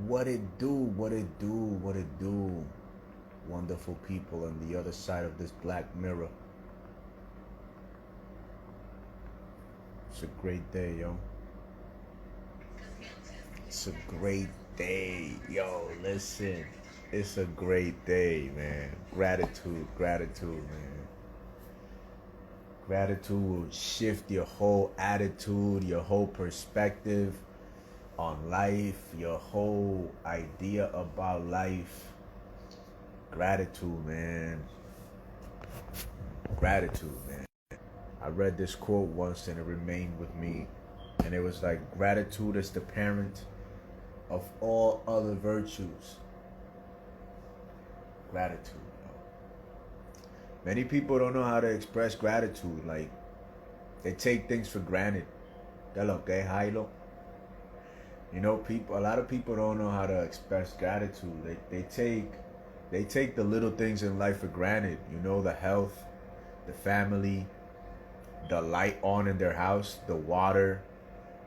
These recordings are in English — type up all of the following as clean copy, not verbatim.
What it do, what it do, what it do, wonderful people on the other side of this black mirror. It's a great day, yo. It's a great day, yo. Listen, it's a great day, man. Gratitude, gratitude, man. Gratitude will shift your whole attitude, your whole perspective on life, your whole idea about life. Gratitude, man. Gratitude, man. I read this quote once and it remained with me. And it was like, gratitude is the parent of all other virtues. Gratitude. Many people don't know how to express gratitude. Like, they take things for granted. They're like, okay, Hilo. You know, a lot of people don't know how to express gratitude. They take the little things in life for granted. You know, the health, the family, the light on in their house, the water,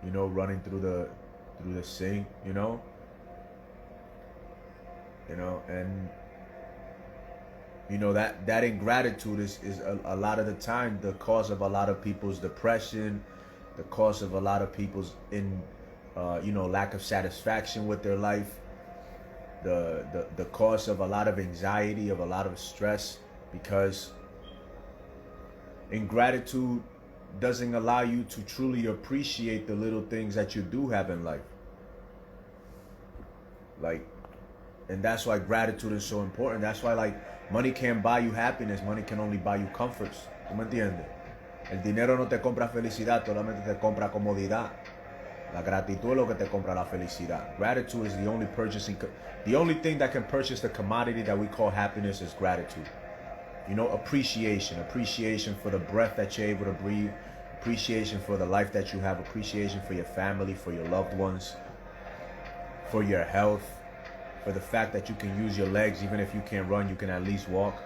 you know, running through the sink, you know, and you know that ingratitude is a lot of the time the cause of a lot of people's depression, the cause of a lot of people's lack of satisfaction with their life, the cause of a lot of anxiety, of a lot of stress, because ingratitude doesn't allow you to truly appreciate the little things that you do have in life. Like, and that's why gratitude is so important. That's why, like, money can't buy you happiness. Money can only buy you comforts. ¿Tú me entiendes? El dinero no te compra felicidad, solamente te compra comodidad. La gratitud es lo que te compra la felicidad. Gratitude is the only thing that can purchase the commodity that we call happiness is gratitude. You know, appreciation for the breath that you're able to breathe, appreciation for the life that you have, appreciation for your family, for your loved ones, for your health, for the fact that you can use your legs. Even if you can't run, you can at least walk.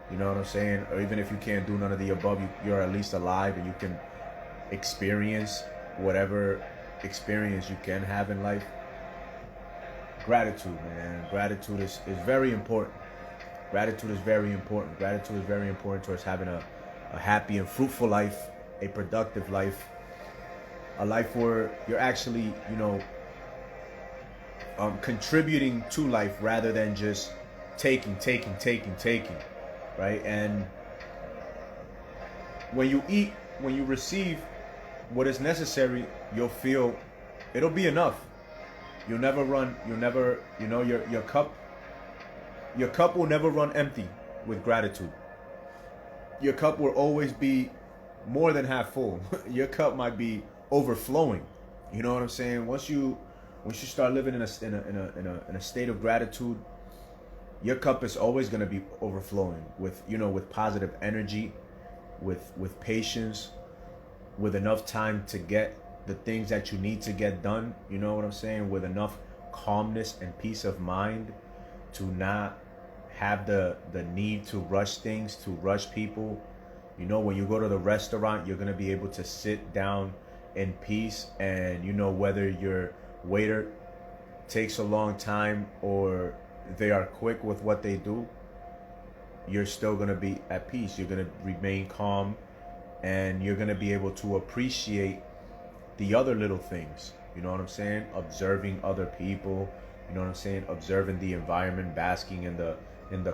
You know what I'm saying? Or even if you can't do none of the above, you're at least alive and you can experience whatever experience you can have in life. Gratitude, man. Gratitude is very important. Gratitude is very important. Gratitude is very important towards having a happy and fruitful life, a productive life, a life where you're actually, contributing to life rather than just taking, right? And when you eat, when you receive what is necessary, you'll feel it'll be enough. You'll never, your cup will never run empty with gratitude. Your cup will always be more than half full. Your cup might be overflowing. You know what I'm saying? Once you start living in a state of gratitude, your cup is always going to be overflowing with positive energy, with patience, with enough time to get the things that you need to get done. You know what I'm saying? With enough calmness and peace of mind to not have the need to rush things, to rush people. You know, when you go to the restaurant, you're going to be able to sit down in peace, and whether your waiter takes a long time or they are quick with what they do, you're still going to be at peace. You're going to remain calm, and you're going to be able to appreciate the other little things. You know what I'm saying? Observing other people, you know what I'm saying? Observing the environment, basking in the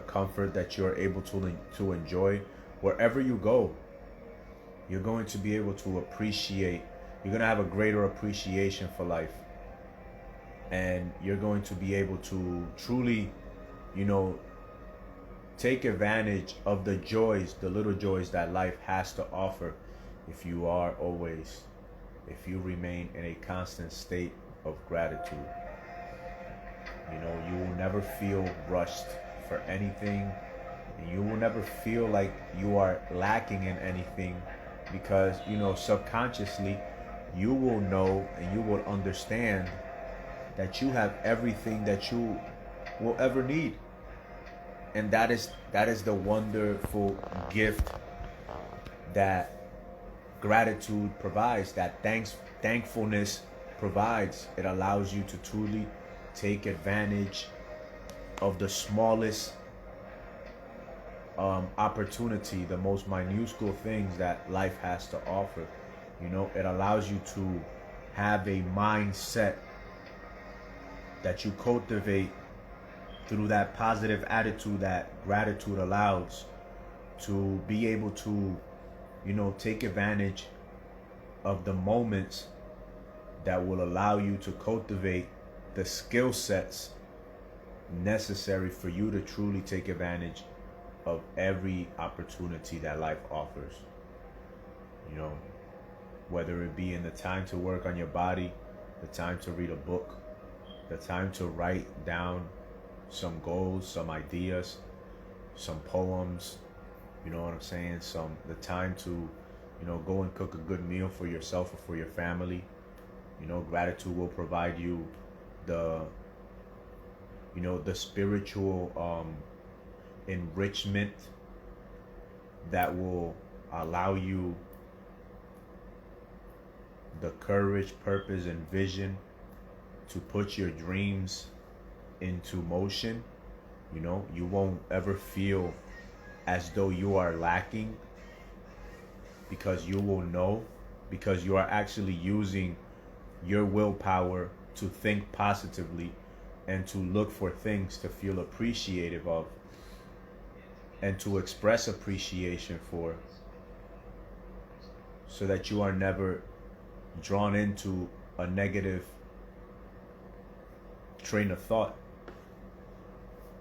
comfort that you're able to enjoy. Wherever you go, you're going to be able to appreciate, you're going to have a greater appreciation for life. And you're going to be able to truly, take advantage of the joys, the little joys that life has to offer if you remain in a constant state of gratitude. You will never feel rushed for anything. And you will never feel like you are lacking in anything, because, subconsciously you will know and you will understand that you have everything that you will ever need. And that is the wonderful gift that gratitude provides, that thankfulness provides. It allows you to truly take advantage of the smallest opportunity, the most minuscule things that life has to offer. You know, it allows you to have a mindset that you cultivate through that positive attitude that gratitude allows, to be able to, you know, take advantage of the moments that will allow you to cultivate the skill sets necessary for you to truly take advantage of every opportunity that life offers. You know, whether it be in the time to work on your body, the time to read a book, the time to write down some goals, some ideas, some poems, you know what I'm saying? The time to, you know, go and cook a good meal for yourself or for your family. You know, gratitude will provide you the, you know, the spiritual enrichment that will allow you the courage, purpose, and vision to put your dreams into motion. You know, you won't ever feel as though you are lacking, because you will know, because you are actually using your willpower to think positively and to look for things to feel appreciative of and to express appreciation for, so that you are never drawn into a negative train of thought,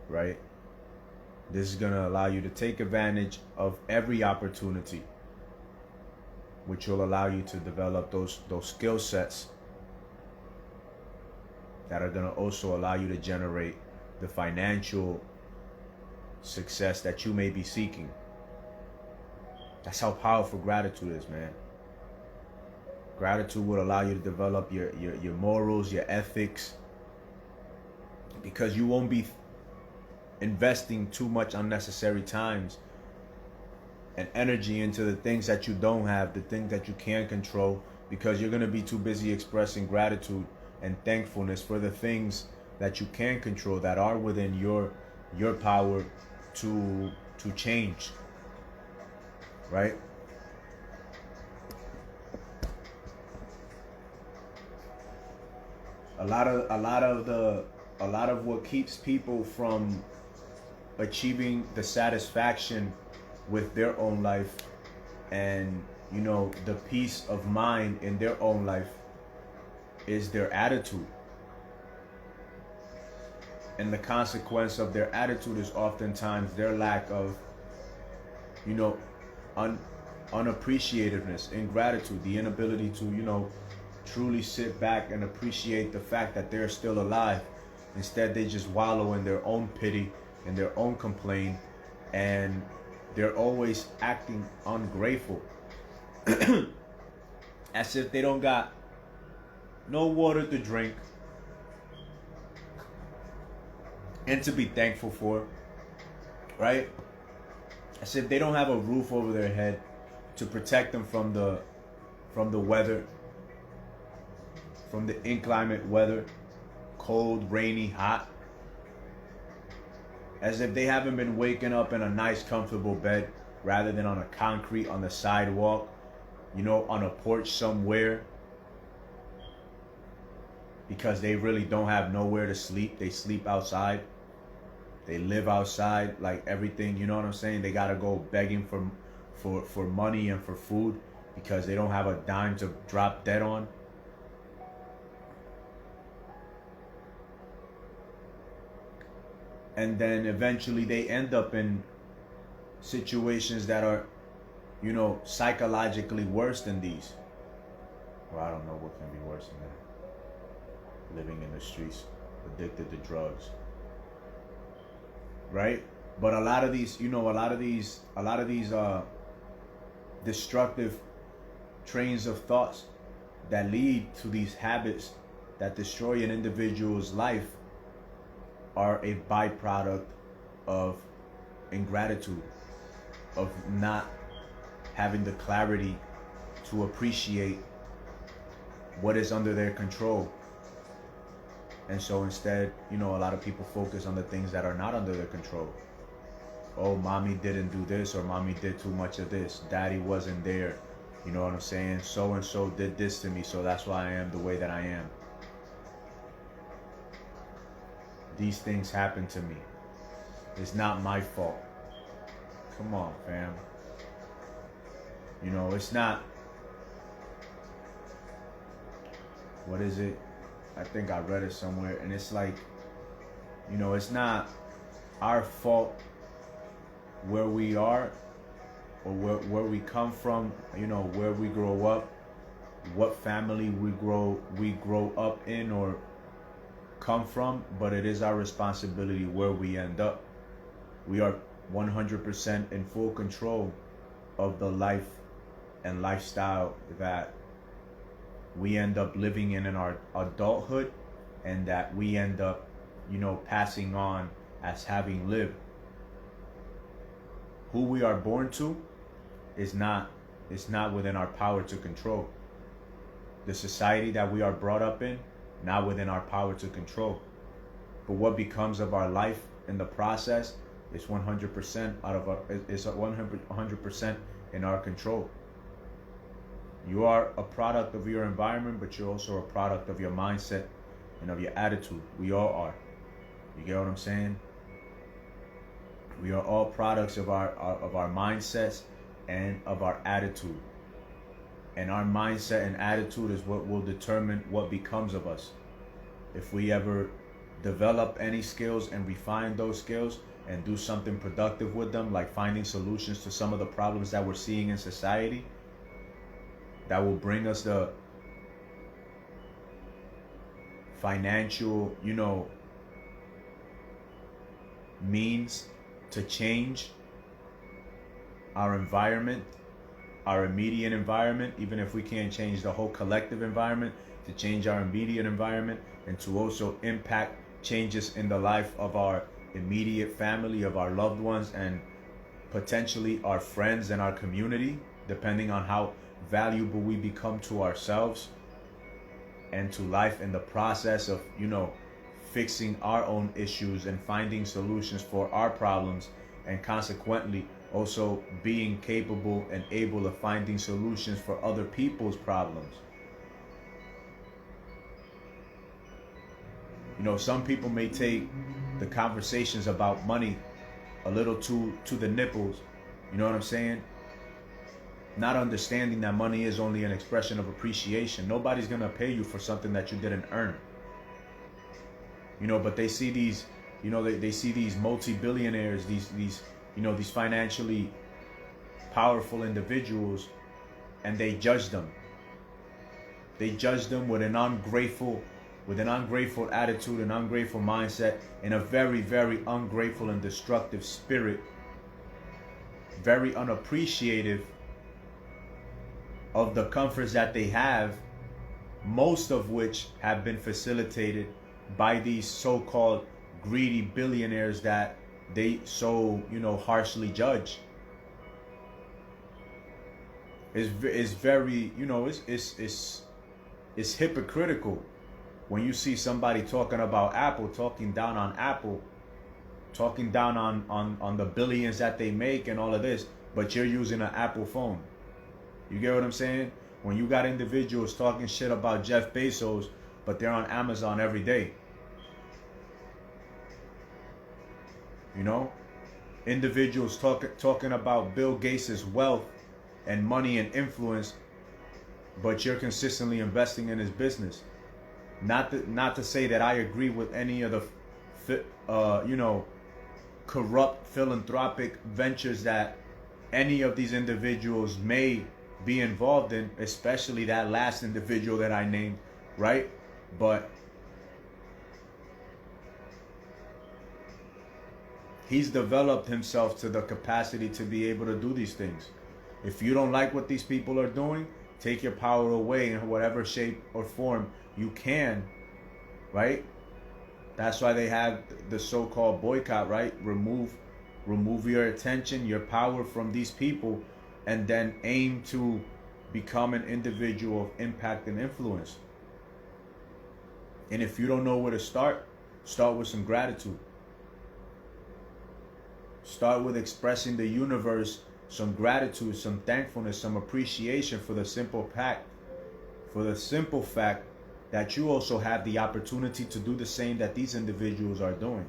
right? This is going to allow you to take advantage of every opportunity, which will allow you to develop those skill sets that are going to also allow you to generate the financial success that you may be seeking. That's how powerful gratitude is, man. Gratitude will allow you to develop your morals, your ethics, because you won't be investing too much unnecessary times and energy into the things that you don't have, the things that you can't control, because you're going to be too busy expressing gratitude and thankfulness for the things that you can control, that are within your power to change, right? A lot of what keeps people from achieving the satisfaction with their own life and, you know, the peace of mind in their own life is their attitude. And the consequence of their attitude is oftentimes their lack of, you know, unappreciativeness, ingratitude, the inability to, you know, truly sit back and appreciate the fact that they're still alive. Instead, they just wallow in their own pity and their own complaint, and they're always acting ungrateful. As if they don't got no water to drink and to be thankful for, right? As if they don't have a roof over their head to protect them from the weather, from the inclement weather, cold, rainy, hot. As if they haven't been waking up in a nice, comfortable bed rather than on a concrete, on the sidewalk, you know, on a porch somewhere, because they really don't have nowhere to sleep. They sleep outside. They live outside, like everything, you know what I'm saying? They gotta go begging for money and for food because they don't have a dime to drop dead on. And then eventually they end up in situations that are, you know, psychologically worse than these. Well, I don't know what can be worse than that. Living in the streets, addicted to drugs. Right? But a lot of these, you know, a lot of these destructive trains of thoughts that lead to these habits that destroy an individual's life are a byproduct of ingratitude, of not having the clarity to appreciate what is under their control And so instead, you know, a lot of people focus on the things that are not under their control. Oh, mommy didn't do this, or mommy did too much of this. Daddy wasn't there. You know what I'm saying? So and so did this to me, so that's why I am the way that I am. These things happen to me. It's not my fault. Come on, fam. You know, it's not. What is it? I think I read it somewhere, and it's like, you know, it's not our fault where we are, or where we come from, you know, where we grow up, what family we grow up in or come from, but it is our responsibility where we end up. We are 100% in full control of the life and lifestyle that we end up living in our adulthood, and that we end up, you know, passing on as having lived. Who we are born to is not within our power to control. The society that we are brought up in, not within our power to control. But what becomes of our life in the process is 100% out of our, is 100% in our control. You are a product of your environment, but you're also a product of your mindset and of your attitude. We all are. You get what I'm saying? We are all products of our mindsets and of our attitude. And our mindset and attitude is what will determine what becomes of us. If we ever develop any skills and refine those skills and do something productive with them, like finding solutions to some of the problems that we're seeing in society, that will bring us the financial, you know, means to change our environment, our immediate environment, even if we can't change the whole collective environment, to change our immediate environment, and to also impact changes in the life of our immediate family, of our loved ones, and potentially our friends and our community, depending on how valuable we become to ourselves and to life in the process of, you know, fixing our own issues and finding solutions for our problems, and consequently also being capable and able of finding solutions for other people's problems. You know, some people may take the conversations about money a little to the nipples, you know what I'm saying? Not understanding that money is only an expression of appreciation. Nobody's gonna pay you for something that you didn't earn. You know, but they see these, you know, they see these multi-billionaires, these you know, these financially powerful individuals, and they judge them. They judge them with an ungrateful attitude, an ungrateful mindset, and a very, very ungrateful and destructive spirit. Very unappreciative of the comforts that they have, most of which have been facilitated by these so-called greedy billionaires that they so, you know, harshly judge. It's very, you know, it's hypocritical when you see somebody talking about Apple, talking down on Apple, talking down on the billions that they make and all of this, but you're using an Apple phone. You get what I'm saying? When you got individuals talking shit about Jeff Bezos, but they're on Amazon every day. You know? Individuals talking about Bill Gates' wealth and money and influence, but you're consistently investing in his business. Not to say that I agree with any of the you know, corrupt philanthropic ventures that any of these individuals may be involved in, especially that last individual that I named, right? But he's developed himself to the capacity to be able to do these things. If you don't like what these people are doing, take your power away in whatever shape or form you can, right? That's why they have the so-called boycott, right? Remove your attention, your power from these people, and then aim to become an individual of impact and influence. And if you don't know where to start with some gratitude. Start with expressing the universe some gratitude, some thankfulness, some appreciation for the simple fact that you also have the opportunity to do the same that these individuals are doing.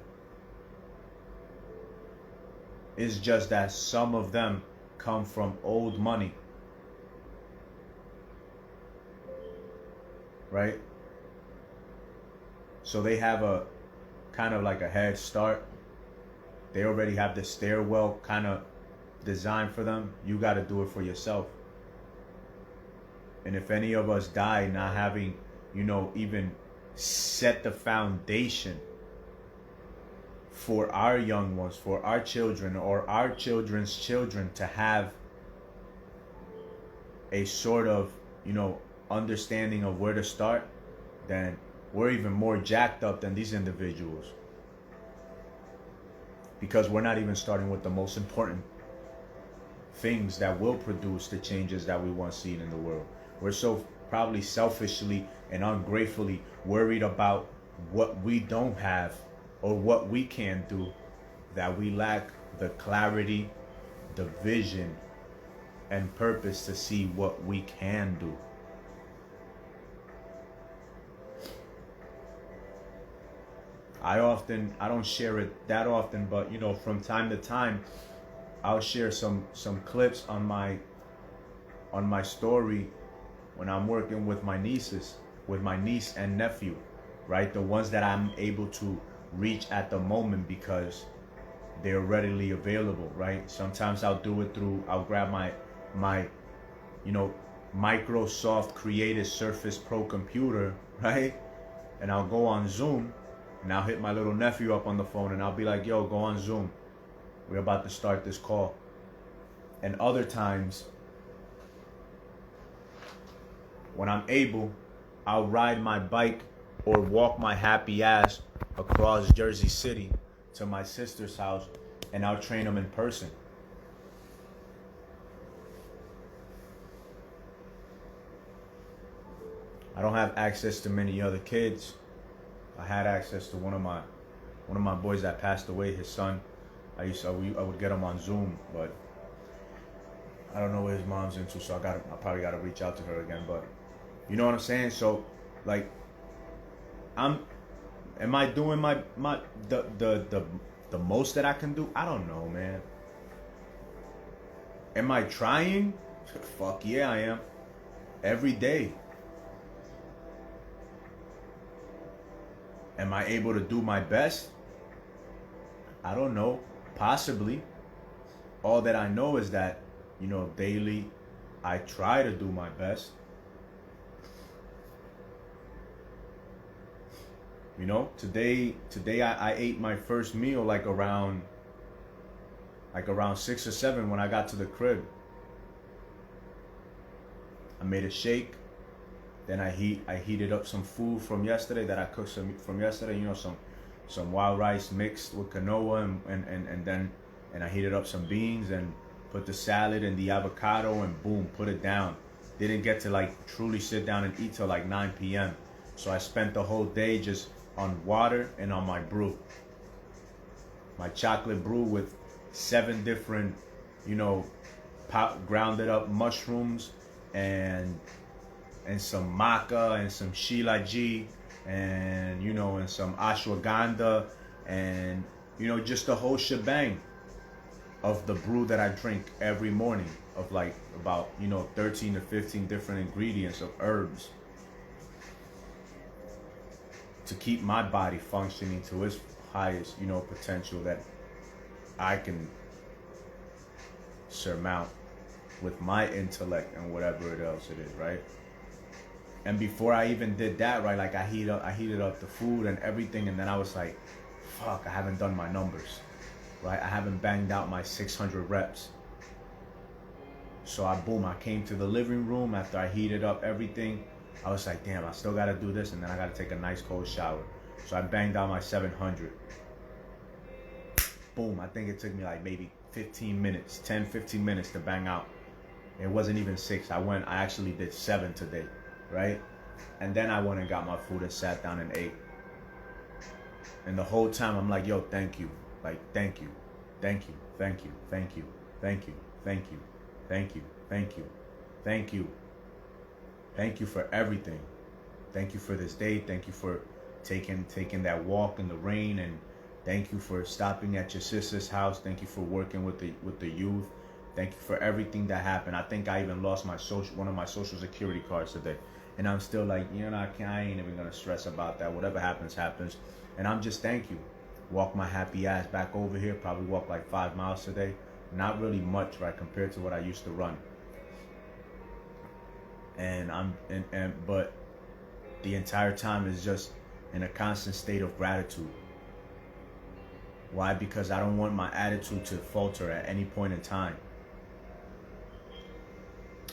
It's just that some of them come from old money, right? So they have a kind of like a head start. They already have the stairwell kind of designed for them. You got to do it for yourself. And if any of us die not having, even set the foundation for our young ones, for our children or our children's children to have a sort of, understanding of where to start, then we're even more jacked up than these individuals. Because we're not even starting with the most important things that will produce the changes that we want seen in the world. We're so probably selfishly and ungratefully worried about what we don't have or what we can't do that we lack the clarity, the vision, and purpose to see what we can do. I don't share it that often, but from time to time I'll share some clips on my story when I'm working with my niece and nephew, right? The ones that I'm able to reach at the moment because they're readily available, right? Sometimes I'll grab my Microsoft Creative Surface Pro computer, right? And I'll go on Zoom and I'll hit my little nephew up on the phone and I'll be like, yo, go on Zoom. We're about to start this call. And other times, when I'm able, I'll ride my bike or walk my happy ass across Jersey City to my sister's house and I'll train them in person. I don't have access to many other kids. I had access to one of my boys that passed away, his son. I would get him on Zoom, but I don't know what his mom's into, so I probably gotta reach out to her again. But you know what I'm saying? So like, am I doing the most that I can do? I don't know, man. Am I trying? Fuck yeah, I am. Every day. Am I able to do my best? I don't know. Possibly. All that I know is that, daily I try to do my best. Today I ate my first meal like around 6 or 7 when I got to the crib. I made a shake. Then I heated up some food from yesterday that I cooked from yesterday. Some wild rice mixed with quinoa and then I heated up some beans and put the salad and the avocado and boom, put it down. Didn't get to truly sit down and eat till 9 p.m. So I spent the whole day just on water and on my brew. My chocolate brew with 7 different, grounded up mushrooms and some maca and some shilajit and and some ashwagandha and just the whole shebang of the brew that I drink every morning of about 13 to 15 different ingredients of herbs to keep my body functioning to its highest potential that I can surmount with my intellect and whatever else it is, right? And before I even did that, right, I heated up the food and everything, and then I was like, fuck, I haven't done my numbers, right? I haven't banged out my 600 reps. So I came to the living room after I heated up everything. I was like, damn, I still gotta do this, and then I gotta take a nice cold shower. So I banged out my 700. Boom, I think it took me maybe 15 minutes to bang out. It wasn't even 6. I actually did 7 today. Right? And then I went and got my food and sat down and ate. And the whole time I'm like, yo, thank you. Like, thank you. Thank you. Thank you. Thank you. Thank you. Thank you. Thank you. Thank you. Thank you. Thank you for everything. Thank you for this day. Thank you for taking that walk in the rain, and thank you for stopping at your sister's house. Thank you for working with the youth. Thank you for everything that happened. I think I even lost one of my social security cards today. And I'm still like, I ain't even gonna stress about that. Whatever happens, happens. And I'm just thank you. Walk my happy ass back over here. Probably walk like 5 miles today. Not really much, right, compared to what I used to run. But the entire time is just in a constant state of gratitude. Why? Because I don't want my attitude to falter at any point in time.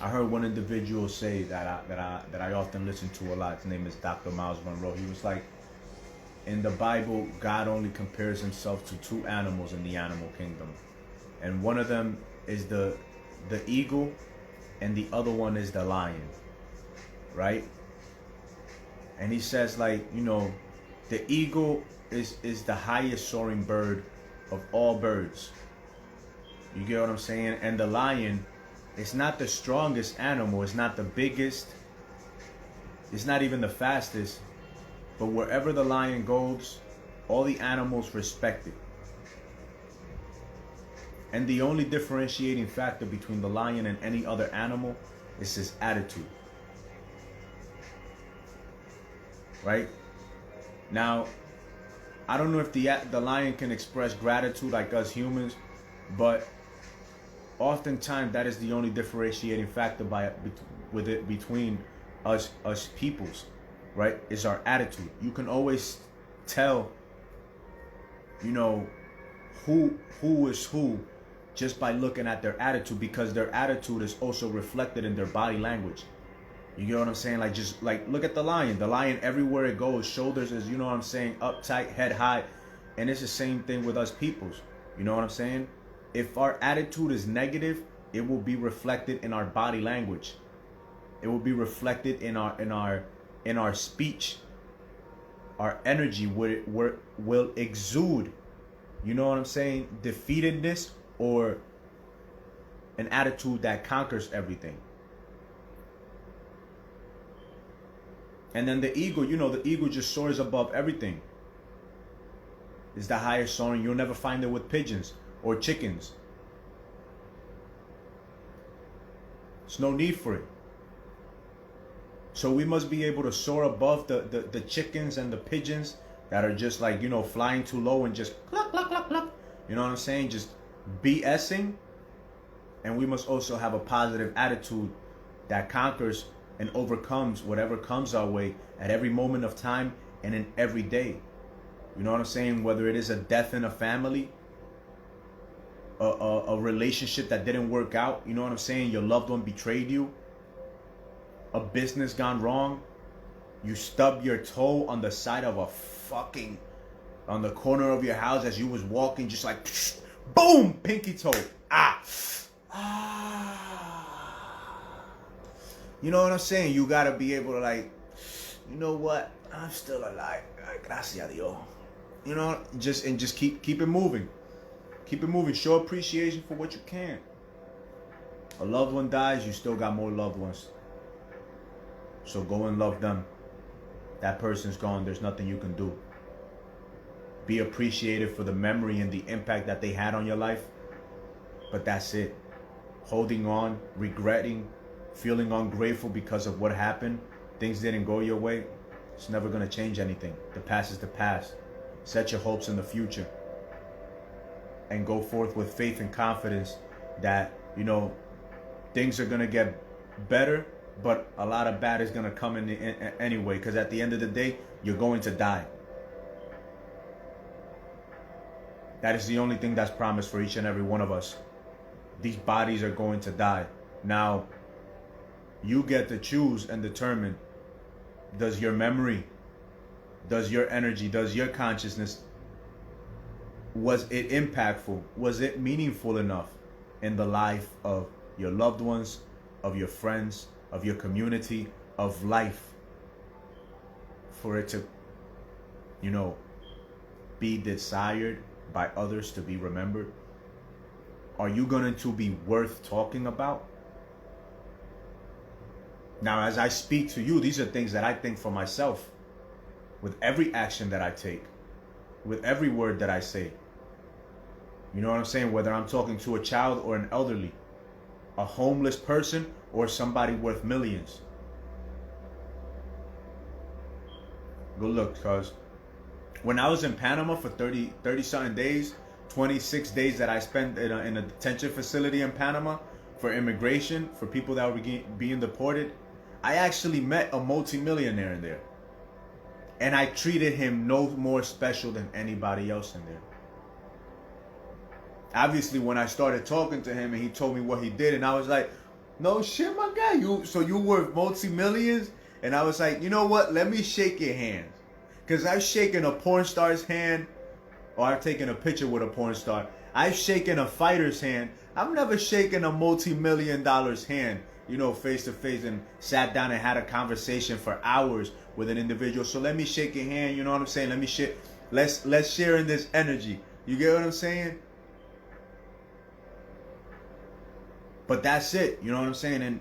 I heard one individual say that I often listen to a lot. His name is Dr. Miles Monroe. He was like, in the Bible, God only compares himself to 2 animals in the animal kingdom. And one of them is the eagle, and the other one is the lion. Right? And he says, like, the eagle is the highest soaring bird of all birds. You get what I'm saying? And the lion, it's not the strongest animal. It's not the biggest. It's not even the fastest. But wherever the lion goes, all the animals respect it. And the only differentiating factor between the lion and any other animal is his attitude. Right? Now, I don't know if the lion can express gratitude like us humans, but oftentimes that is the only differentiating factor between us peoples, right? Is our attitude. You can always tell, who is who just by looking at their attitude, because their attitude is also reflected in their body language. You get what I'm saying? Like, just like, look at the lion. The lion, everywhere it goes, shoulders is, uptight, head high. And it's the same thing with us peoples. You know what I'm saying? If our attitude is negative, it will be reflected in our body language. It will be reflected in our speech. Our energy will exude, you know what I'm saying, defeatedness, or an attitude that conquers everything. And then the eagle, the eagle just soars above everything. It's the highest soaring. You'll never find it with pigeons or chickens. There's no need for it. So we must be able to soar above the chickens and the pigeons that are just like, flying too low and just cluck, cluck, cluck, cluck. You know what I'm saying? Just BSing. And we must also have a positive attitude that conquers and overcomes whatever comes our way at every moment of time and in every day. You know what I'm saying? Whether it is a death in a family, a relationship that didn't work out, you know what I'm saying? Your loved one betrayed you, a business gone wrong, you stub your toe on the side of on the corner of your house as you was walking, just like, boom, pinky toe. You know what I'm saying? You gotta be able to, like, you know what? I'm still alive. Gracias a Dios. Just keep it moving. Keep it moving. Show appreciation for what you can. A loved one dies, you still got more loved ones. So go and love them. That person's gone. There's nothing you can do. Be appreciated for the memory and the impact that they had on your life. But that's it. Holding on, regretting, feeling ungrateful because of what happened, things didn't go your way, it's never going to change anything. The past is the past. Set your hopes in the future and go forth with faith and confidence that, things are going to get better, but a lot of bad is going to come in anyway, because at the end of the day, you're going to die. That is the only thing that's promised for each and every one of us. These bodies are going to die. Now, you get to choose and determine, does your memory, does your energy, does your consciousness, was it impactful? Was it meaningful enough in the life of your loved ones, of your friends, of your community, of life? for it to, you know, be desired by others to be remembered? Are you going to be worth talking about? Now, as I speak to you, these are things that I think for myself. With every action that I take, with every word that I say. You know what I'm saying? Whether I'm talking to a child or an elderly, a homeless person or somebody worth millions. Go look, cuz when I was in Panama for 30 something days, 26 days that I spent in a detention facility in Panama for immigration, for people that were being deported, I actually met a multimillionaire in there. And I treated him no more special than anybody else in there. Obviously, when I started talking to him and he told me what he did, and I was like, no shit, my guy, so you worth multi-millions? And I was like, you know what? Let me shake your hand. Because I've shaken a porn star's hand, or I've taken a picture with a porn star. I've shaken a fighter's hand. I've never shaken a multi-million-dollar's hand, you know, face to face, and sat down and had a conversation for hours with an individual. So let me shake your hand, you know what I'm saying? Let's share in this energy. You get what I'm saying? But that's it, you know what I'm saying? And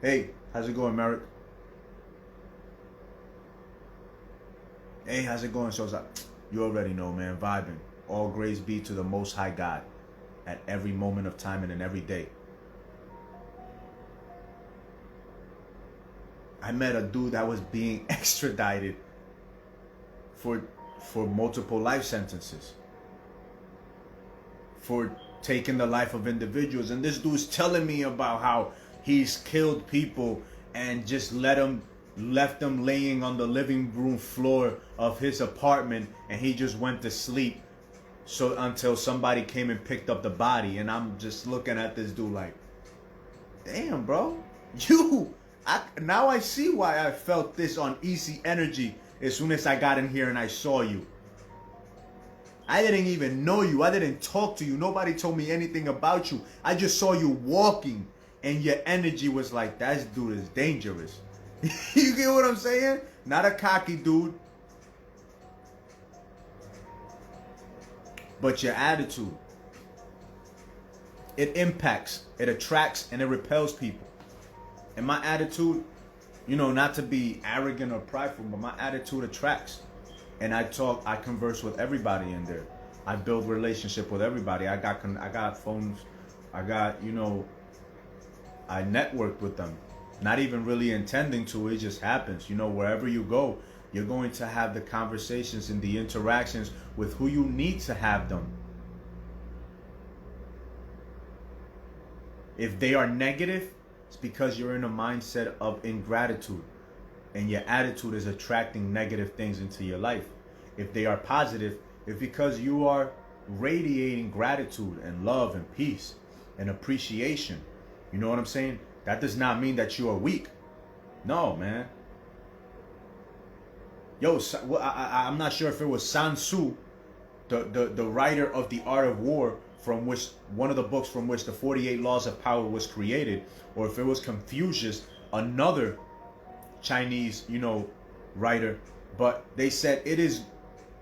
hey, how's it going, Merrick? Hey, how's it going, Sosa? You already know, man. Vibing. All grace be to the Most High God at every moment of time and in every day. I met a dude that was being extradited for multiple life sentences, for taking the life of individuals. And this dude's telling me about how he's killed people and just left them laying on the living room floor of his apartment, and he just went to sleep so until somebody came and picked up the body. And I'm just looking at this dude like, damn, bro, now I see why I felt this uneasy energy as soon as I got in here and I saw you. I didn't even know you. I didn't talk to you. Nobody told me anything about you. I just saw you walking, and your energy was like, that dude is dangerous. You get what I'm saying? Not a cocky dude, but your attitude. It impacts, it attracts, and it repels people. And my attitude, you know, not to be arrogant or prideful, but my attitude attracts. And I converse with everybody in there. I build relationship with everybody. I got phones. I network with them. Not even really intending to, it just happens. You know, wherever you go, you're going to have the conversations and the interactions with who you need to have them. If they are negative, it's because you're in a mindset of ingratitude, and your attitude is attracting negative things into your life. If they are positive, it's because you are radiating gratitude and love and peace and appreciation. You know what I'm saying? That does not mean that you are weak. No, man. Yo, I'm not sure if it was Sun Tzu, the writer of The Art of War, from which one of the books from which the 48 Laws of Power was created, or if it was Confucius, another Chinese, writer. But they said it is,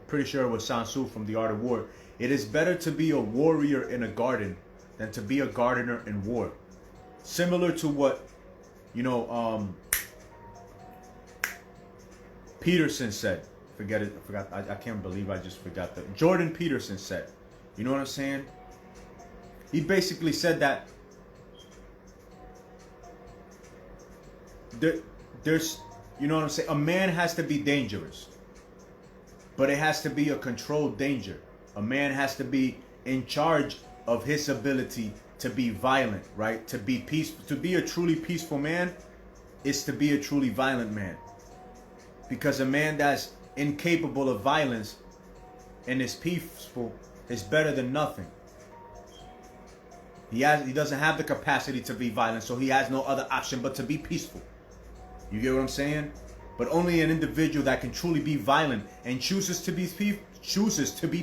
pretty sure it was Sun Tzu from The Art of War. It is better to be a warrior in a garden than to be a gardener in war. Similar to what, Peterson said. I can't believe I just forgot that. Jordan Peterson said. You know what I'm saying? He basically said that there's, you know what I'm saying? A man has to be dangerous, but it has to be a controlled danger. A man has to be in charge of his ability to be violent, right? To be peaceful. To be a truly peaceful man is to be a truly violent man. Because a man that's incapable of violence and is peaceful is better than nothing. He doesn't have the capacity to be violent, so he has no other option but to be peaceful. You get what I'm saying? But only an individual that can truly be violent and chooses to be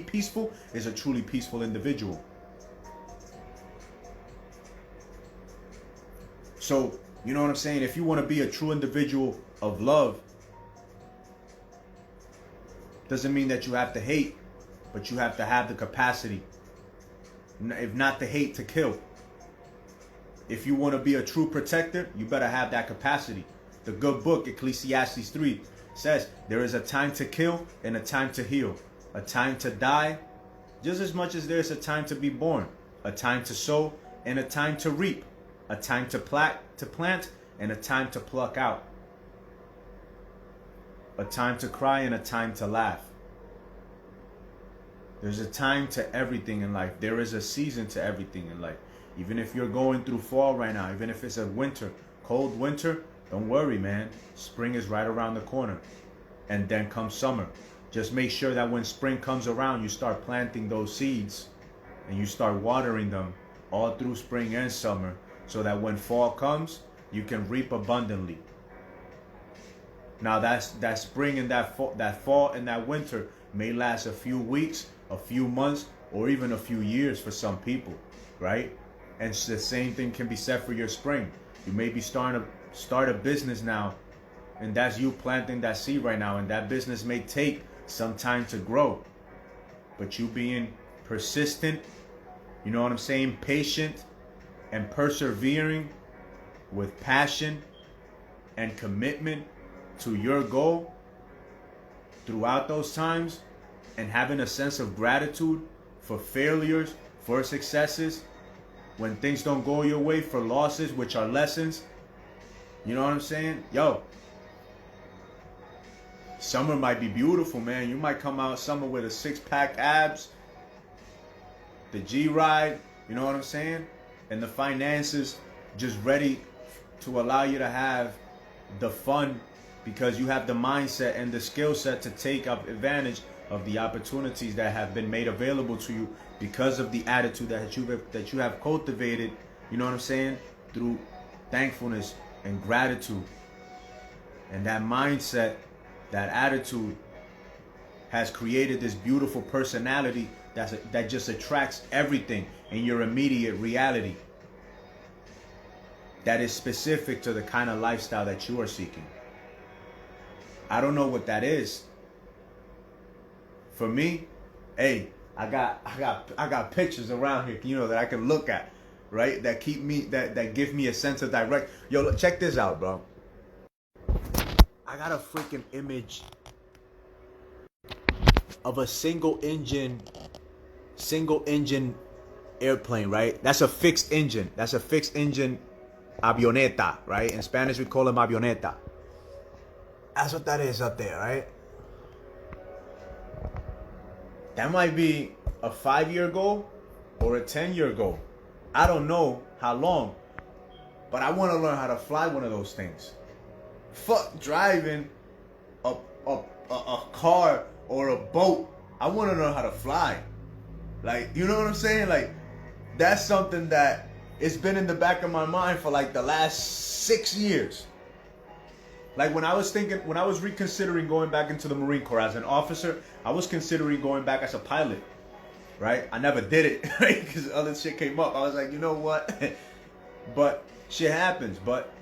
peaceful is a truly peaceful individual. So, you know what I'm saying? If you want to be a true individual of love, Doesn't mean that you have to hate, but you have to have the capacity, if not to hate, to kill. If you want to be a true protector, you better have that capacity. The good book, Ecclesiastes 3, says there is a time to kill and a time to heal. A time to die, just as much as there's a time to be born. A time to sow and a time to reap. A time to plant and a time to pluck out. A time to cry and a time to laugh. There's a time to everything in life. There is a season to everything in life. Even if you're going through fall right now, even if it's a winter, cold winter, don't worry, man. Spring is right around the corner. And then comes summer. Just make sure that when spring comes around, you start planting those seeds and you start watering them all through spring and summer, so that when fall comes, you can reap abundantly. Now that spring and that fall and that winter may last a few weeks, a few months, or even a few years for some people, right? And the same thing can be said for your spring. You may be starting to start a business now, and that's you planting that seed right now, and that business may take some time to grow. But you being persistent, you know what I'm saying, patient and persevering with passion and commitment to your goal throughout those times, and having a sense of gratitude for failures, for successes, when things don't go your way, for losses, which are lessons. You know what I'm saying? Yo, summer might be beautiful, man. You might come out summer with a 6-pack abs, the G-Ride, you know what I'm saying? And the finances just ready to allow you to have the fun, because you have the mindset and the skill set to take up advantage of the opportunities that have been made available to you because of the attitude that you have cultivated, you know what I'm saying, through thankfulness and gratitude. And that mindset, that attitude has created this beautiful personality that just attracts everything in your immediate reality that is specific to the kind of lifestyle that you are seeking. I don't know what that is. For me, hey, I got pictures around here, you know, that I can look at, right? That keep me, that give me a sense of direct. Yo, look, check this out, bro. I got a freaking image of a single engine airplane, right? That's a fixed engine. That's a fixed engine avioneta, right? In Spanish, we call them avioneta. That's what that is up there, right? That might be a 5-year goal or a 10-year goal. I don't know how long, but I want to learn how to fly one of those things. Fuck driving a car or a boat. I want to learn how to fly. Like, you know what I'm saying? Like, that's something that it's been in the back of my mind for like the last 6 years. Like when I was reconsidering going back into the Marine Corps as an officer, I was considering going back as a pilot, right? I never did it, right? Because other shit came up. I was like, you know what? But shit happens. But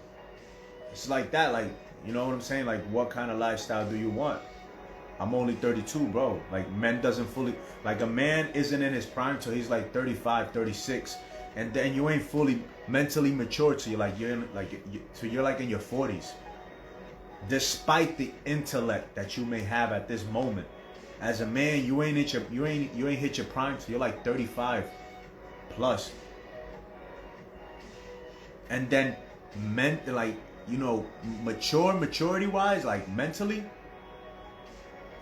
it's like that. Like, you know what I'm saying? Like, what kind of lifestyle do you want? I'm only 32, bro. Like, a man isn't in his prime till he's like 35, 36. And then you ain't fully mentally mature till you're in your 40s. Despite the intellect that you may have at this moment, as a man, you ain't hit your prime till you're like 35 plus. And then maturity wise, like mentally,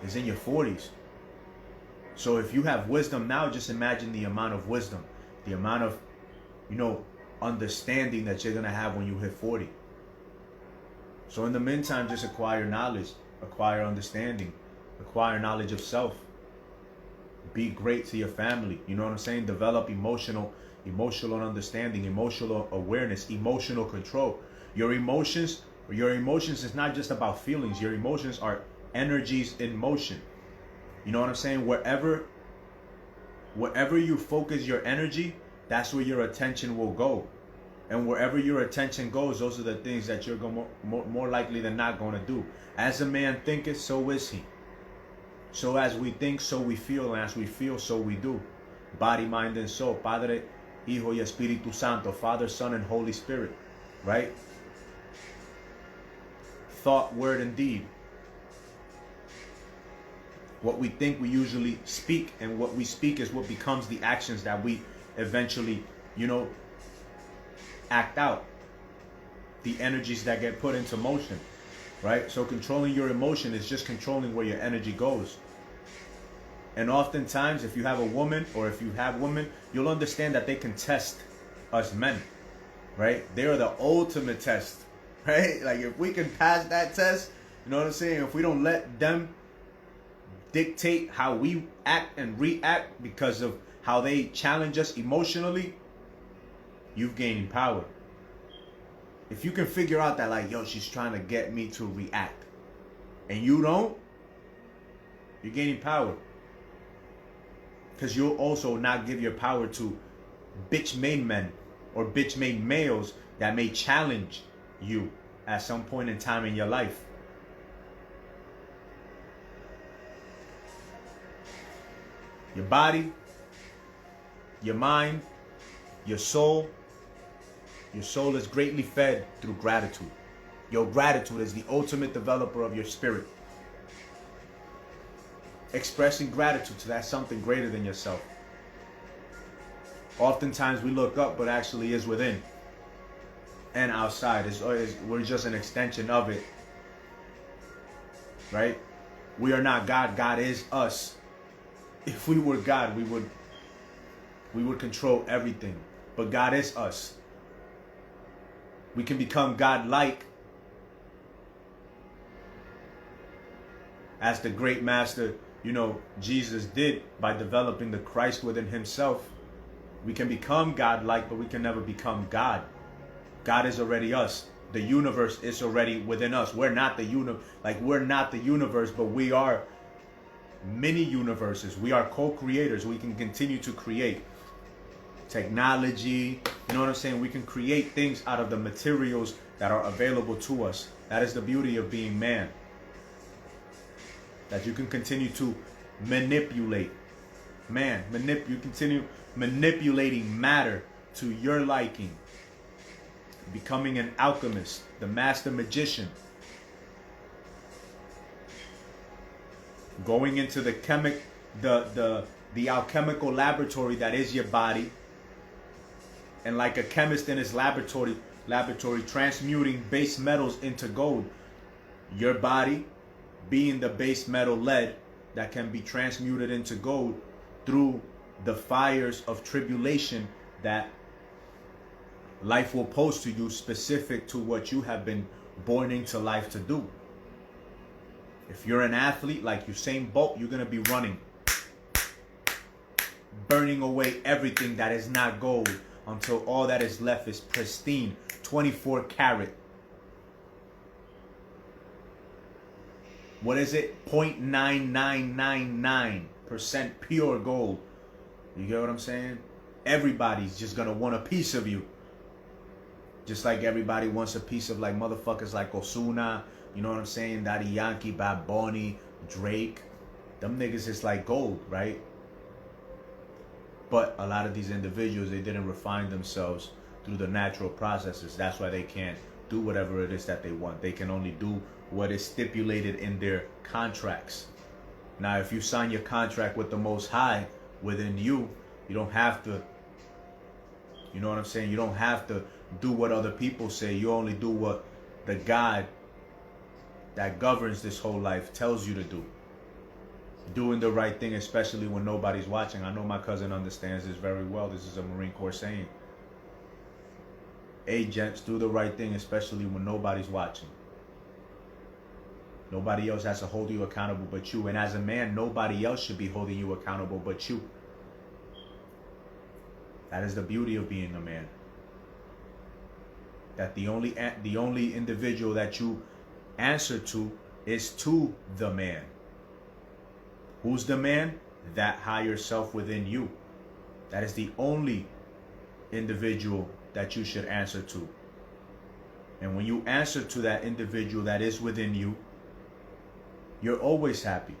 is in your 40s. So if you have wisdom now, just imagine the amount of wisdom, the amount of, understanding that you're gonna have when you hit 40. So in the meantime, just acquire knowledge, acquire understanding, acquire knowledge of self. Be great to your family. You know what I'm saying? Develop emotional understanding, emotional awareness, emotional control. Your emotions is not just about feelings. Your emotions are energies in motion. You know what I'm saying? Wherever you focus your energy, that's where your attention will go. And wherever your attention goes, those are the things that you're more likely than not going to do. As a man thinketh, so is he. So as we think, so we feel, and as we feel, so we do. Body, mind, and soul. Padre, Hijo y Espíritu Santo. Father, Son, and Holy Spirit. Right? Thought, word, and deed. What we think, we usually speak, and what we speak is what becomes the actions that we eventually, act out. The energies that get put into motion. Right? So controlling your emotion is just controlling where your energy goes. And oftentimes, if you have a woman or if you have women, you'll understand that they can test us men. Right? They are the ultimate test. Right? Like if we can pass that test, you know what I'm saying? If we don't let them dictate how we act and react because of how they challenge us emotionally, you've gained power. If you can figure out that like, yo, she's trying to get me to react, and you don't, you're gaining power. Because you'll also not give your power to bitch-made men or bitch-made males that may challenge you at some point in time in your life. Your body, your mind, your soul. Your soul is greatly fed through gratitude. Your gratitude is the ultimate developer of your spirit. Expressing gratitude to that something greater than yourself. Oftentimes we look up, but actually is within and outside. We're just an extension of it. Right? We are not God. God is us. If we were God, we would control everything. But God is us. We can become God-like as the great master, Jesus did by developing the Christ within himself. We can become God-like, but we can never become God. God is already us. The universe is already within us. We're not the universe, but we are many universes. We are co-creators. We can continue to create. Technology, you know what I'm saying? We can create things out of the materials that are available to us. That is the beauty of being man. That you can continue to manipulate. You continue manipulating matter to your liking. Becoming an alchemist, the master magician. Going into the alchemical laboratory that is your body. And like a chemist in his laboratory transmuting base metals into gold. Your body being the base metal lead that can be transmuted into gold through the fires of tribulation that life will pose to you, specific to what you have been born into life to do. If you're an athlete like Usain Bolt, you're going to be running, burning away everything that is not gold, until all that is left is pristine, 24 karat. What is it? 0.9999% pure gold. You get what I'm saying? Everybody's just going to want a piece of you. Just like everybody wants a piece of like motherfuckers like Osuna, you know what I'm saying? Daddy Yankee, Bad Bunny, Drake. Them niggas is like gold, right? But a lot of these individuals, they didn't refine themselves through the natural processes. That's why they can't do whatever it is that they want. They can only do what is stipulated in their contracts. Now, if you sign your contract with the Most High within you, you don't have to, you know what I'm saying? You don't have to do what other people say. You only do what the God that governs this whole life tells you to do. Doing the right thing, especially when nobody's watching. I know my cousin understands this very well. This is a Marine Corps saying. Hey, gents, do the right thing, especially when nobody's watching. Nobody else has to hold you accountable but you. And as a man, nobody else should be holding you accountable but you. That is the beauty of being a man. That the only individual that you answer to is to the man. Who's the man? That higher self within you. That is the only individual that you should answer to. And when you answer to that individual that is within you, you're always happy.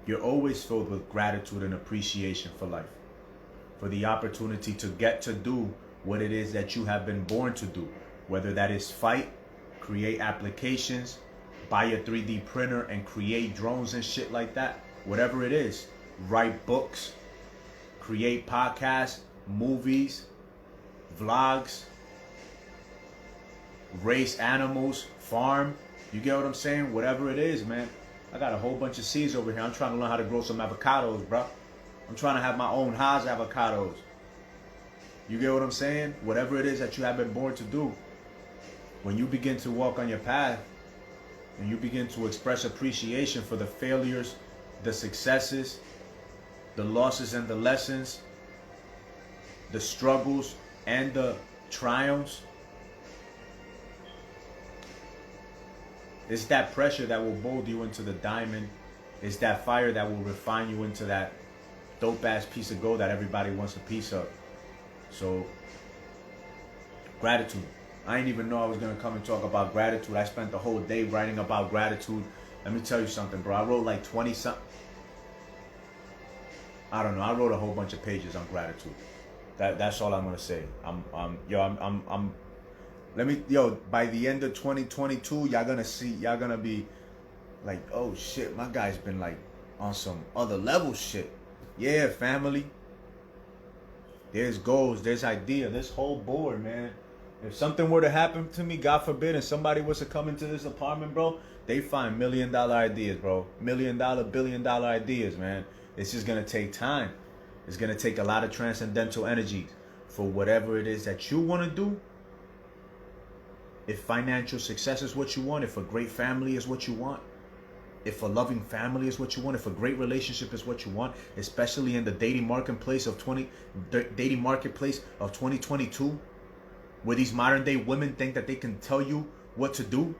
You're always filled with gratitude and appreciation for life, for the opportunity to get to do what it is that you have been born to do, whether that is fight, create applications, buy a 3D printer and create drones and shit like that, whatever it is, write books, create podcasts, movies, vlogs, raise animals, farm. You get what I'm saying? Whatever it is, man. I got a whole bunch of seeds over here. I'm trying to learn how to grow some avocados, bro. I'm trying to have my own Haas avocados. You get what I'm saying? Whatever it is that you have been born to do, when you begin to walk on your path and you begin to express appreciation for the failures, the successes, the losses and the lessons, the struggles and the triumphs, it's that pressure that will mold you into the diamond. It's that fire that will refine you into that dope ass piece of gold that everybody wants a piece of. So, gratitude. I didn't even know I was going to come and talk about gratitude. I spent the whole day writing about gratitude. Let me tell you something, bro. I wrote like 20 something. I don't know. I wrote a whole bunch of pages on gratitude. That's all I'm going to say. By the end of 2022, y'all going to be like, oh shit, my guy's been like on some other level shit. Yeah, family. There's goals, there's idea, this whole board, man. If something were to happen to me, God forbid, and somebody was to come into this apartment, bro, they find $1 million ideas, bro. $1 million, $1 billion ideas, man. It's just going to take time. It's going to take a lot of transcendental energy for whatever it is that you want to do. If financial success is what you want, if a great family is what you want, if a loving family is what you want, if a great relationship is what you want, especially in the dating marketplace of 2022, where these modern day women think that they can tell you what to do,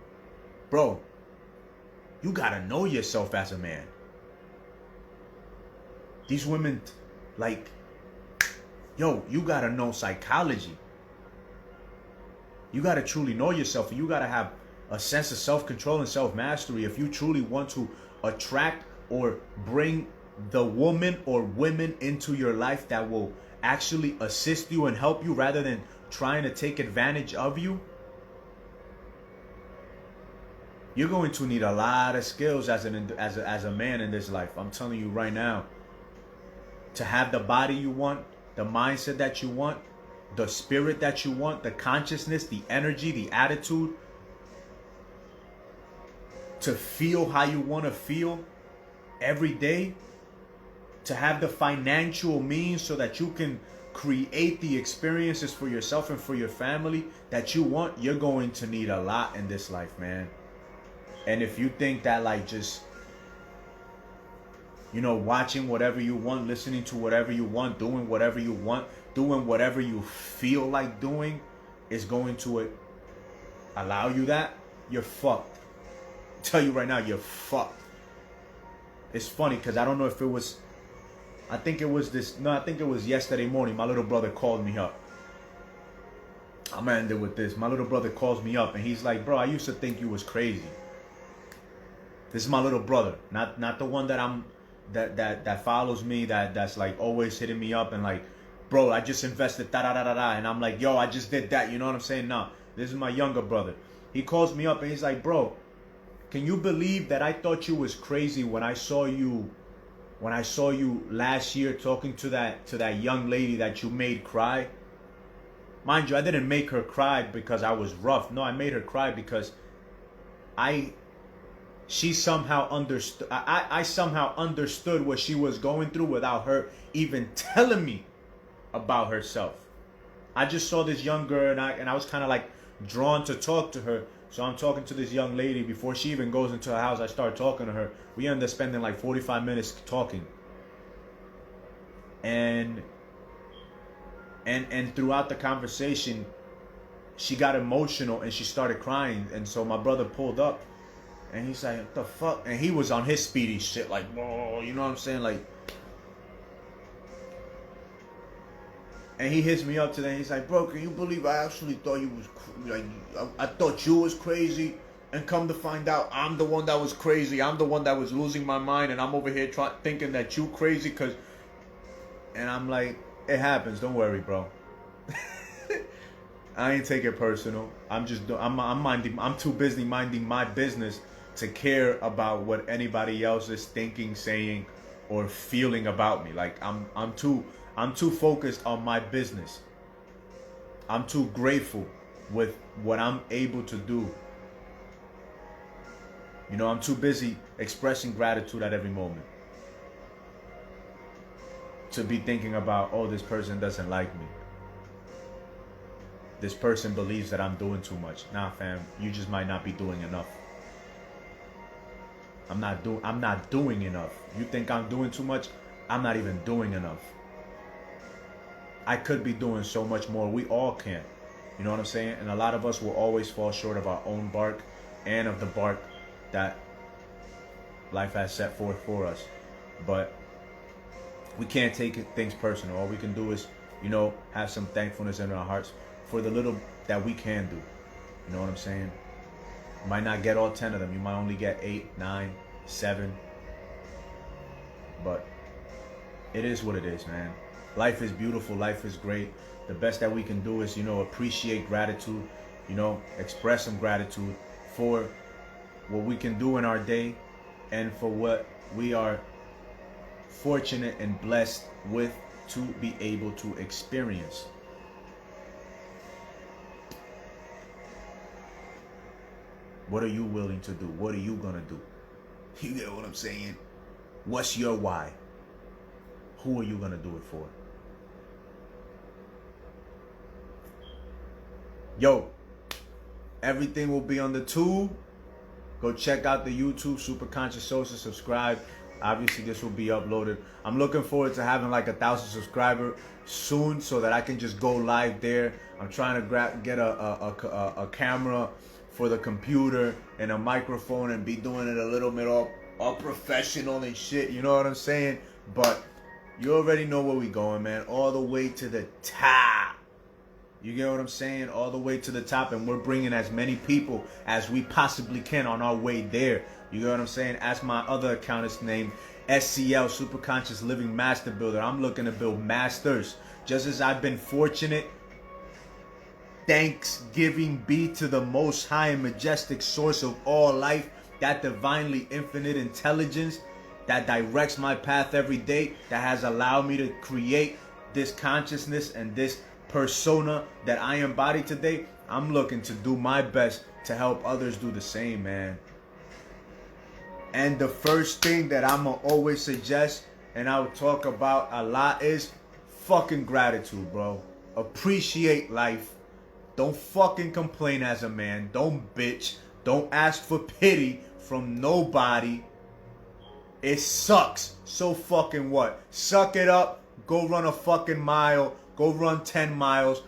bro, you gotta know yourself as a man. These women, you gotta know psychology. You gotta truly know yourself, and you gotta have a sense of self-control and self-mastery if you truly want to attract or bring the woman or women into your life that will actually assist you and help you rather than trying to take advantage of you. You're going to need a lot of skills as a man in this life. I'm telling you right now. To have the body you want, the mindset that you want, the spirit that you want, the consciousness, the energy, the attitude, to feel how you want to feel every day, to have the financial means so that you can create the experiences for yourself and for your family that you want, you're going to need a lot in this life, man. And if you think that watching whatever you want, listening to whatever you want, doing whatever you want, doing whatever you feel like doing is going to allow you that, you're fucked. I tell you right now, you're fucked. It's funny because I don't know if it was, I think it was yesterday morning. My little brother called me up. I'm gonna end it with this. My little brother calls me up and he's like, bro, I used to think you was crazy. This is my little brother, not the one that follows me, that's like always hitting me up and like, bro, I just invested da-da-da-da-da. And I'm like, yo, I just did that. You know what I'm saying? No, this is my younger brother. He calls me up and he's like, bro, can you believe that I thought you was crazy when I saw you last year talking to that young lady that you made cry? Mind you, I didn't make her cry because I was rough. No, I made her cry because she somehow understood. I somehow understood what she was going through without her even telling me about herself. I just saw this young girl and I was kind of like drawn to talk to her. So I'm talking to this young lady. Before she even goes into her house, I start talking to her. We end up spending like 45 minutes talking. And throughout the conversation, she got emotional and she started crying. And so my brother pulled up and he's like, what the fuck? And he was on his speedy shit, like, whoa, you know what I'm saying? Like, and he hits me up today. He's like, bro, can you believe I actually thought you was, like, I thought you was crazy. And come to find out, I'm the one that was crazy. I'm the one that was losing my mind, and I'm over here thinking that you crazy because. And I'm like, it happens. Don't worry, bro. I ain't take it personal. I'm too busy minding my business to care about what anybody else is thinking, saying, or feeling about me. Like I'm too focused on my business. I'm too grateful with what I'm able to do. You know, I'm too busy expressing gratitude at every moment to be thinking about, oh, this person doesn't like me. This person believes that I'm doing too much. Nah, fam, you just might not be doing enough. I'm not doing enough. You think I'm doing too much? I'm not even doing enough. I could be doing so much more. We all can. You know what I'm saying? And a lot of us will always fall short of our own bark and of the bark that life has set forth for us. But we can't take things personal. All we can do is, you know, have some thankfulness in our hearts for the little that we can do. You know what I'm saying? You might not get all 10 of them. You might only get 8, 9, 7. But it is what it is, man. Life is beautiful. Life is great. The best that we can do is, you know, appreciate gratitude. You know, express some gratitude for what we can do in our day and for what we are fortunate and blessed with to be able to experience. What are you willing to do? What are you gonna do? You get what I'm saying? What's your why? Who are you gonna do it for? Yo, everything will be on the tube. Go check out the YouTube, Super Conscious Sosa. Subscribe. Obviously, this will be uploaded. I'm looking forward to having like 1,000 subscribers soon, so that I can just go live there. I'm trying to get a camera for the computer and a microphone and be doing it a little bit all professional and shit. You know what I'm saying? But you already know where we going, man. All the way to the top. You get what I'm saying? All the way to the top, and we're bringing as many people as we possibly can on our way there. You get what I'm saying? As my other account is named SCL, Super Conscious Living Master Builder. I'm looking to build masters. Just as I've been fortunate, thanksgiving be to the most high and majestic source of all life, that divinely infinite intelligence that directs my path every day, that has allowed me to create this consciousness and this persona that I embody today. I'm looking to do my best to help others do the same, man. And the first thing that I'm gonna always suggest, and I will talk about a lot, is fucking gratitude, bro. Appreciate life. Don't fucking complain as a man. Don't bitch. Don't ask for pity from nobody. It sucks. So fucking what? Suck it up. Go run a fucking mile. Go run 10 miles.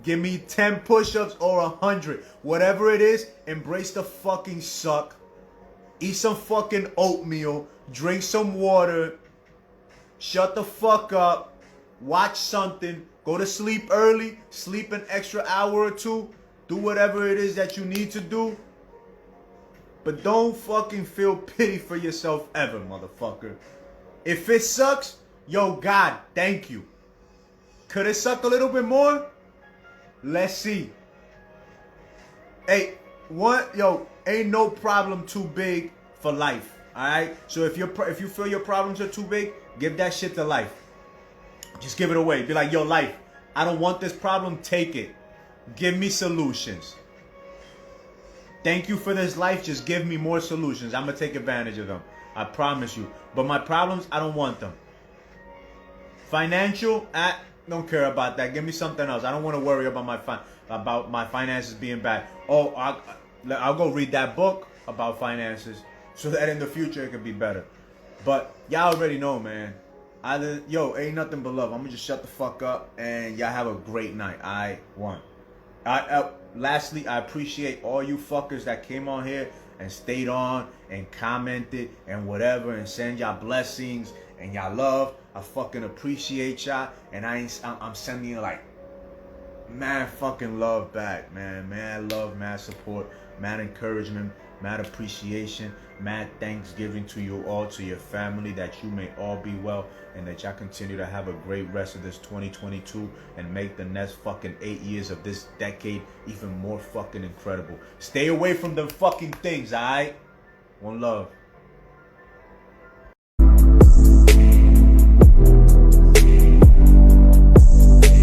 Give me 10 push-ups or 100. Whatever it is, embrace the fucking suck. Eat some fucking oatmeal. Drink some water. Shut the fuck up. Watch something. Go to sleep early. Sleep an extra hour or two. Do whatever it is that you need to do. But don't fucking feel pity for yourself ever, motherfucker. If it sucks, yo, God, thank you. Could it suck a little bit more? Let's see. Hey, ain't no problem too big for life. Alright? So if you feel your problems are too big, give that shit to life. Just give it away. Be like, yo, life, I don't want this problem, take it. Give me solutions. Thank you for this life, just give me more solutions. I'm gonna take advantage of them. I promise you. But my problems, I don't want them. Financial, I don't care about that. Give me something else. I don't want to worry about my finances being bad. Oh, I'll go read that book about finances so that in the future it could be better. But y'all already know, man. Ain't nothing but love. I'm gonna just shut the fuck up and y'all have a great night. I won. Lastly, I appreciate all you fuckers that came on here and stayed on and commented and whatever and send y'all blessings and y'all love. I fucking appreciate y'all, and I'm sending you like mad fucking love back, man. Mad love, mad support, mad encouragement, mad appreciation, mad thanksgiving to you all, to your family, that you may all be well, and that y'all continue to have a great rest of this 2022 and make the next fucking 8 years of this decade even more fucking incredible. Stay away from them fucking things, alright? One love.